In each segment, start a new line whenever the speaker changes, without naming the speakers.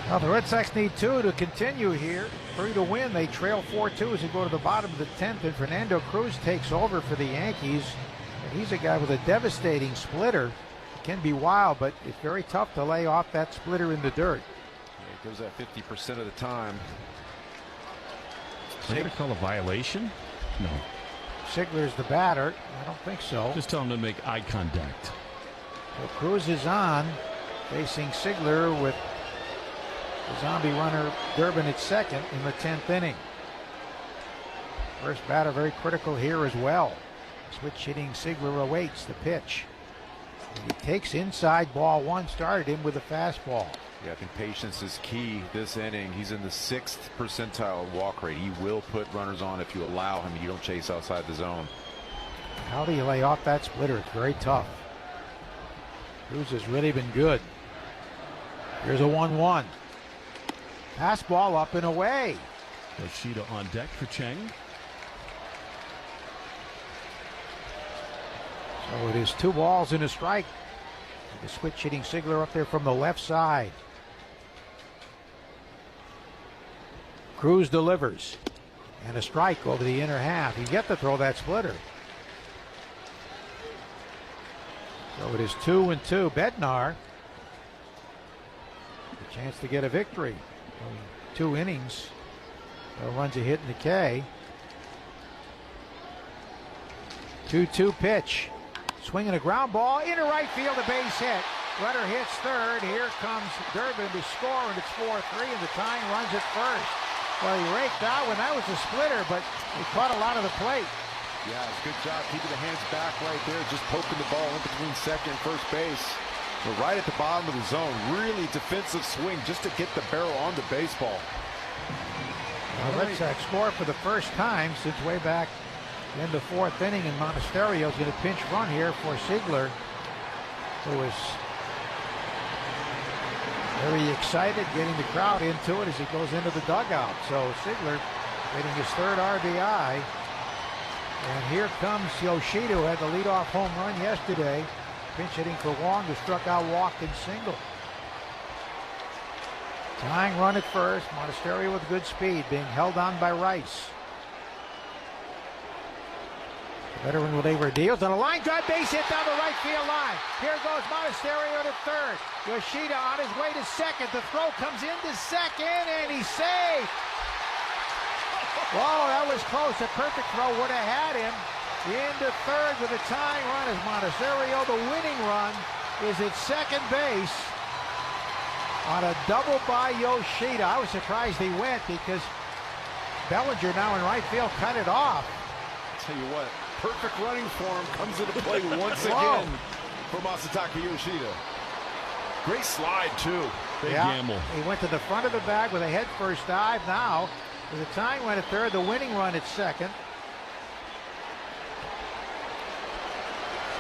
Well, the Red Sox need 2 to continue here. 3 to win. They trail 4-2 as they go to the bottom of the 10th, and Fernando Cruz takes over for the Yankees. And he's a guy with a devastating splitter. It can be wild, but it's very tough to lay off that splitter in the dirt.
Yeah, it goes at 50% of the time.
Are they going to call a violation? No.
Sigler's the batter. I don't think so.
Just tell him to make eye contact.
So Cruz is on, facing Sigler with the zombie runner Duran at second in the 10th inning. First batter very critical here as well. Switch hitting Sigler awaits the pitch. And he takes inside, ball one, started him with a fastball.
Yeah, I think patience is key this inning. He's in the 6th percentile walk rate. He will put runners on if you allow him and you don't chase outside the zone.
How do you lay off that splitter? It's very tough. Cruz has really been good. Here's a 1-1. Fastball up and away.
Yoshida on deck for Chang.
So it is 2 balls and a strike. The switch hitting Sigler up there from the left side. Cruz delivers. And a strike over the inner half. You get to throw that splitter. So it is 2-2. Bednar. A chance to get a victory. 2 innings. No runs a hit in the K. 2-2 pitch. Swinging a ground ball into right field, a base hit. Runner hits third. Here comes Duran to score, and it's 4-3, and the tying runs at first. Well, he raked out when that was a splitter, but he caught a lot of the plate.
Yeah, it's a good job keeping the hands back right there, just poking the ball in between second and first base. But right at the bottom of the zone, really defensive swing just to get the barrel on the baseball.
Well, Red Sox score for the first time since way back in the 4th inning, and Monasterio's going to pinch run here for Sigler, who is very excited, getting the crowd into it as he goes into the dugout. So Sigler getting his 3rd RBI. And here comes Yoshida, who had the leadoff home run yesterday. Pinch hitting for Wong, who struck out, walked, and singled. Tying run at first. Monasterio with good speed, being held on by Rice. The veteran with Avery deals on a line drive, base hit down the right field line. Here goes Monasterio to third. Yoshida on his way to second. The throw comes into second, and he's safe. Whoa, that was close. A perfect throw would have had him into third with a tying run as Monasterio. The winning run is at second base on a double by Yoshida. I was surprised he went because Bellinger now in right field cut it off.
I'll tell you what, perfect running form comes into play once again for Masataka Yoshida. Great slide, too.
Big gamble.
He went to the front of the bag with a head-first dive. Now, with the tying run at third, the winning run at second.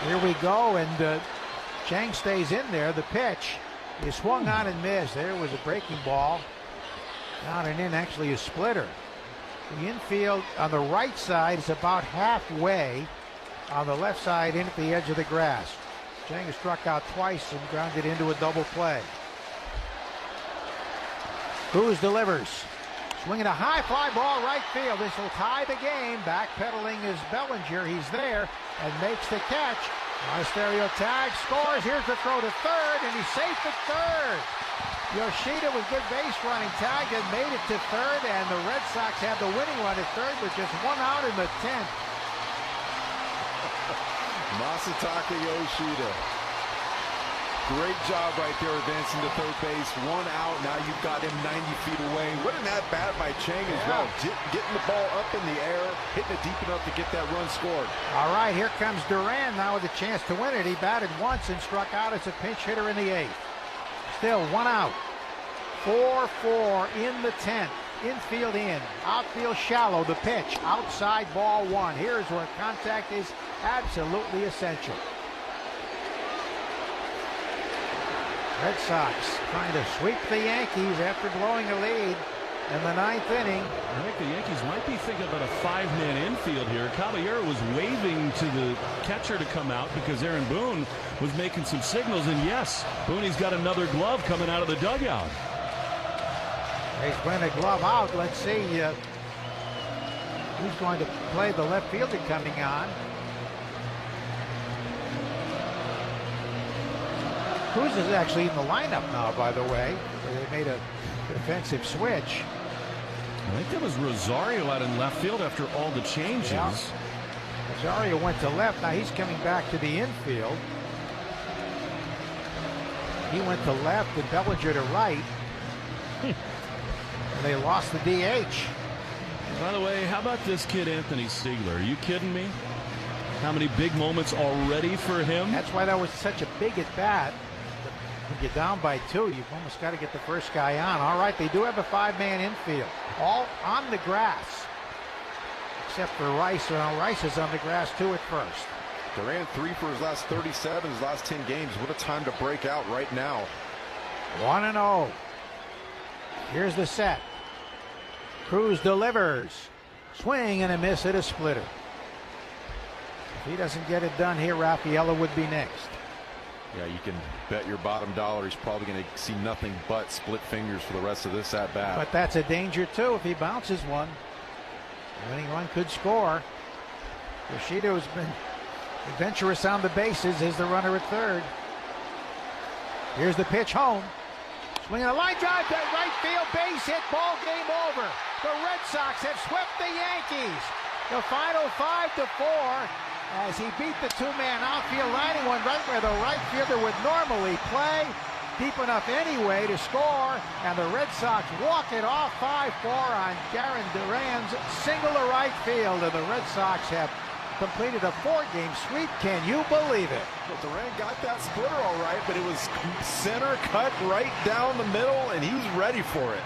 Here we go, and Chang stays in there. The pitch is swung on and missed. There was a breaking ball. Down and in, actually a splitter. The infield on the right side is about halfway. On the left side, in at the edge of the grass. Chang has struck out twice and grounded into a double play. Cruz delivers. Swinging a high fly ball right field. This will tie the game. Backpedaling is Bellinger. He's there and makes the catch. Monasterio tags, scores. Here's the throw to third, and he's safe at third. Yoshida with good base running, tagged and made it to third, and the Red Sox have the winning run at third with just 1 out in the 10th.
Masataka Yoshida. Great job right there advancing to third base. 1 out. Now you've got him 90 feet away. What an at-bat by Chang as well. Getting the ball up in the air, hitting it deep enough to get that run scored.
All right, here comes Duran now with a chance to win it. He batted once and struck out as a pinch hitter in the 8th. Still 1 out. 4-4 in the 10th. Infield in. Outfield shallow. The pitch. Outside ball 1. Here's where contact is absolutely essential. Red Sox trying to sweep the Yankees after blowing a lead in the 9th inning.
I think the Yankees might be thinking about a 5-man infield here. Caballero was waving to the catcher to come out because Aaron Boone was making some signals. And yes, Boone's got another glove coming out of the dugout.
He's playing a glove out. Let's see who's going to play the left fielder coming on. Cruz is actually in the lineup now, by the way. They made a defensive switch.
I think that was Rosario out in left field after all the changes.
Yeah. Rosario went to left. Now he's coming back to the infield. He went to left and Bellinger to right. And they lost the DH.
By the way, how about this kid, Anthony Stiegler? Are you kidding me? How many big moments already for him?
That's why that was such a big at bat. When you're down by 2, you've almost got to get the first guy on. All right, they do have a 5-man infield. All on the grass. Except for Rice. Well, Rice is on the grass too at first.
Duran 3 for his last 37, his last 10 games. What a time to break out right now.
1-0. Here's the set. Cruz delivers. Swing and a miss at a splitter. If he doesn't get it done here, Raffaella would be next.
Yeah, you can bet your bottom dollar he's probably going to see nothing but split fingers for the rest of this at bat.
But that's a danger too if he bounces one. The winning run could score. Yoshida has been adventurous on the bases as the runner at third. Here's the pitch home. Swinging a line drive to right field, base hit, ball game over. The Red Sox have swept the Yankees. The final 5-4 as he beat the 2-man outfield, lining one right where the right fielder would normally play. Deep enough anyway to score, and the Red Sox walk it off 5-4 on Duran's single to right field, and the Red Sox have completed a 4-game sweep. Can you believe it?
Well, Duran got that splitter all right, but it was center cut right down the middle, and he was ready for it.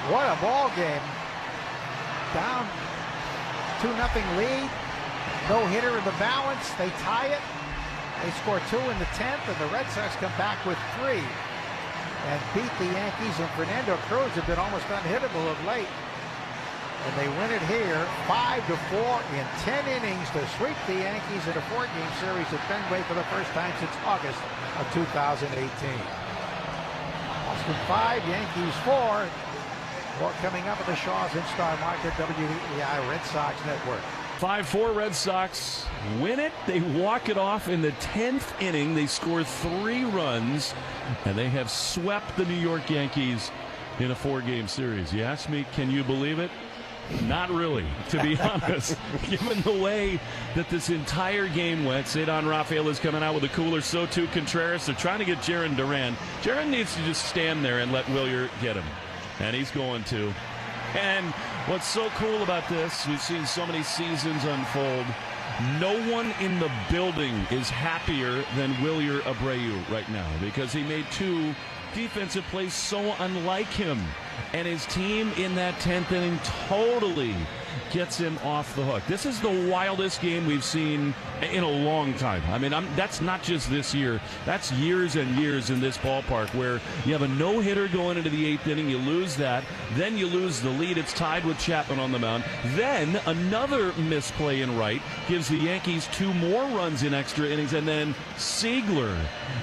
What a ball game. Down 2-0 lead. No hitter in the balance. They tie it. They score 2 in the 10th, and the Red Sox come back with 3 and beat the Yankees. And Fernando Cruz have been almost unhittable of late. And they win it here 5-4 in 10 innings to sweep the Yankees in a 4-game series at Fenway for the first time since August of 2018. Boston 5, Yankees 4. More coming up at the Shaw's in-star market, WEI Red Sox Network.
5-4 Red Sox win it. They walk it off in the 10th inning. They score 3 runs, and they have swept the New York Yankees in a 4-game series. You ask me, can you believe it? Not really, to be honest. Given the way that this entire game went, Cedar Rafael is coming out with a cooler, so too Contreras. They're trying to get Jaron Duran. Jaron needs to just stand there and let Wilyer get him, and he's going to. And what's so cool about this, we've seen so many seasons unfold. No one in the building is happier than Wilyer Abreu right now because he made 2 defensive plays so unlike him. And his team in that 10th inning totally gets him off the hook. This is the wildest game we've seen in a long time. I mean, that's not just this year. That's years and years in this ballpark where you have a no-hitter going into the 8th inning. You lose that. Then you lose the lead. It's tied with Chapman on the mound. Then another misplay in right gives the Yankees 2 more runs in extra innings. And then Siegler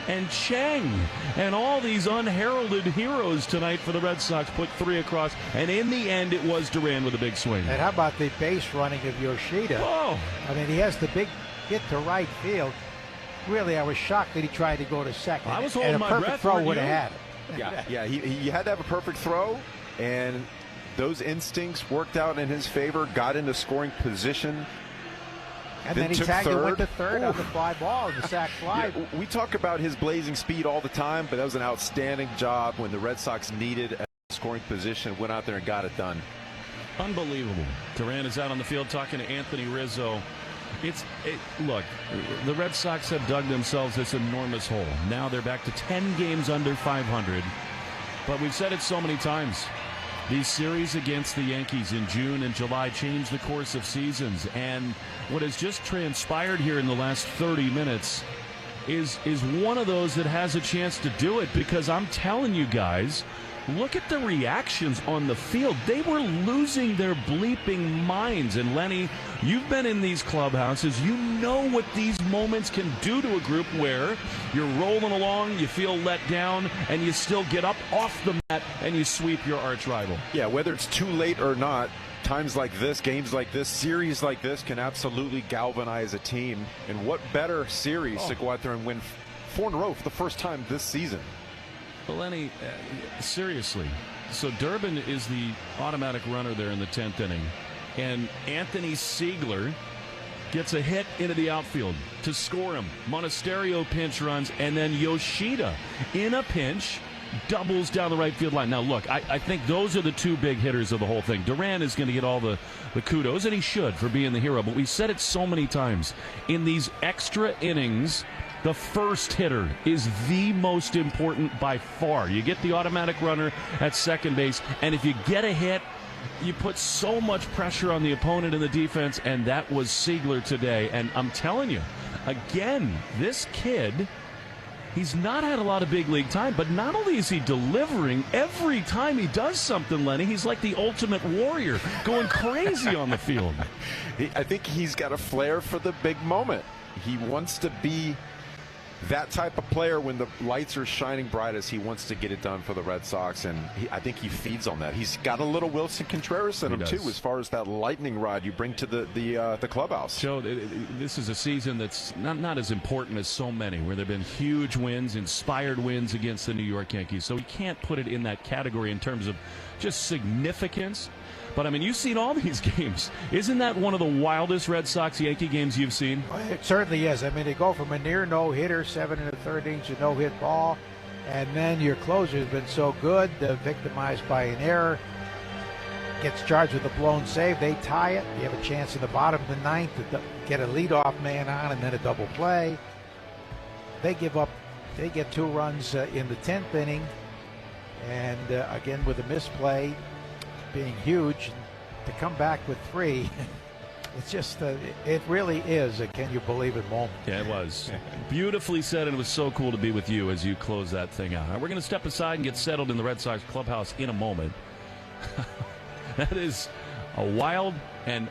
and Chang and all these unheralded heroes tonight for the Red Sox put 3 across. And in the end, it was Duran with a big swing.
And how about the base running of Yoshida?
Oh.
I mean, he has the big hit to right field. Really, I was shocked that he tried to go to second.
I was holding my breath.
And a perfect throw would have had it.
Yeah, he had to have a perfect throw, and those instincts worked out in his favor, got into scoring position.
And then he tagged and went to third on the fly ball, the sac fly.
Yeah, we talk about his blazing speed all the time, but that was an outstanding job when the Red Sox needed a scoring position, went out there and got it done.
Unbelievable. Duran is out on the field talking to Anthony Rizzo. Look, the Red Sox have dug themselves this enormous hole. Now they're back to 10 games under 500. But we've said it so many times. These series against the Yankees in June and July change the course of seasons. And what has just transpired here in the last 30 minutes is one of those that has a chance to do it, because I'm telling you guys, look at the reactions on the field. They were losing their bleeping minds. And Lenny, you've been in these clubhouses. You know what these moments can do to a group where you're rolling along, you feel let down, and you still get up off the mat and you sweep your arch rival.
Yeah, whether it's too late or not, times like this, games like this, series like this can absolutely galvanize a team. And what better series to go out there and win 4 in a row for the first time this season?
Well, Lenny, seriously. So Duran is the automatic runner there in the 10th inning. And Anthony Siegler gets a hit into the outfield to score him. Monasterio pinch runs, and then Yoshida in a pinch doubles down the right field line. Now, look, I think those are the 2 big hitters of the whole thing. Duran is going to get all the kudos, and he should, for being the hero. But we said it so many times. In these extra innings, the first hitter is the most important by far. You get the automatic runner at second base, and if you get a hit, you put so much pressure on the opponent in the defense, and that was Siegler today. And I'm telling you, again, this kid, he's not had a lot of big league time, but not only is he delivering, every time he does something, Lenny, he's like the ultimate warrior, going crazy on the field.
I think he's got a flair for the big moment. He wants to be that type of player when the lights are shining brightest. He wants to get it done for the Red Sox, and I think he feeds on that. He's got a little Wilson Contreras in him too, as far as that lightning rod you bring to the clubhouse.
So this is a season that's not as important as so many, where there have been huge wins, inspired wins against the New York Yankees. So we can't put it in that category in terms of just significance. But, I mean, you've seen all these games. Isn't that one of the wildest Red Sox-Yankee games you've seen?
It certainly is. I mean, they go from a near no-hitter, 7 1/3 innings, to no-hit ball, and then your closer has been so good, victimized by an error, gets charged with a blown save. They tie it. You have a chance in the bottom of the 9th to get a leadoff man on and then a double play. They give up. They get 2 runs in the 10th inning, and again with a misplay being huge, to come back with 3, it's just it really is a can you believe it moment.
Yeah, it was beautifully said, and it was so cool to be with you as you close that thing out. We're going to step aside and get settled in the Red Sox clubhouse in a moment. That is a wild and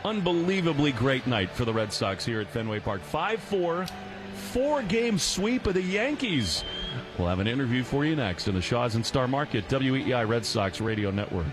unbelievably great night for the Red Sox here at Fenway Park. 5-4, 4-game sweep of the Yankees. We'll have an interview for you next in the Shaw's and Star Market WEEI Red Sox Radio Network.